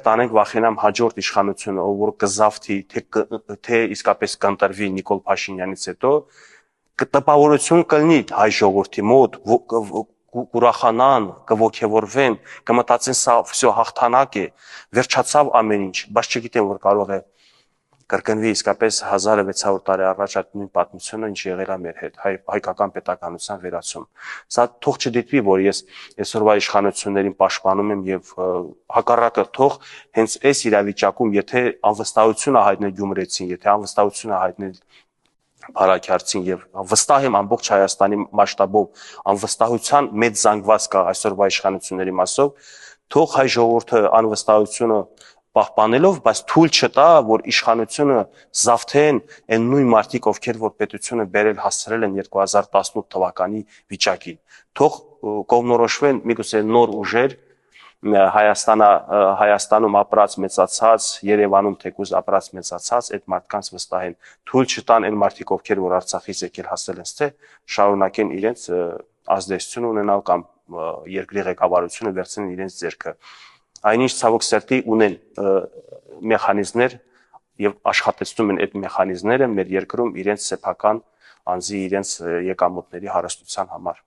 տանենք վախենամ հաջորդ իշխանությունը, ով որ կզավթի, թե իսկապես կընտրվի Նիկոլ Փաշինյանից հետո, կտպավորություն կլինի հայ ժողովրդի մոտ, կուրախանան, կողքեվորվեն, կմտածեն սա վсё հաղթանակ է, վերջացավ ամեն ինչ, բայց չգիտեմ որ կարող է կրկնվի իսկապես 1600 տարի առաջ այդ նույն պատմությունը, ինչ եղել է մեր հետ, հայկական պետականության վերացում։ Սա թող չդիտվի, որ ես այսօրվա իշխանություններին պաշտպանում եմ եւ հակառակը թող հենց այս իրավիճակում, եթե անվստահություն է հայտնել գյումրեցին, եթե անվստահություն է հայտնել Փարաքարցին եւ վստահ եմ ամբողջ Հայաստանի մասշտաբով անվստահության մեծ զանգված կա այսօրվա իշխանությունների մասով, թող հայ ժողովուրդը անվստահությունը պահպանելով, բայց թույլ չտա, որ իշխանությունը զավթեն այն նույն մարդիկ, ովքեր որ պետությունը բերել հասցրել են 2018 թվականի վիճակին։ Թող կողմնորոշվեն միգուցե նոր ուժեր Հայաստանում ապրած մեծացած, Երևանում թեկուզ ապրած մեծացած այդ մարդկանց վստահեն, թույլ չտան այն մարդիկ, ովքեր որ Արցախից եկել հասել են, թե շարունակեն իրենց ազդեցություն ունենալ կամ երկրի ղեկավարությունը վերցնեն իրենց ձեռքը։ Այնինչ ցավոք սերտի ունեն մեխանիզմներ եւ աշխատեցնում են այդ մեխանիզմները մեր երկրում իրենց սեփական անձի իրենց եկամուտների հարստության համար։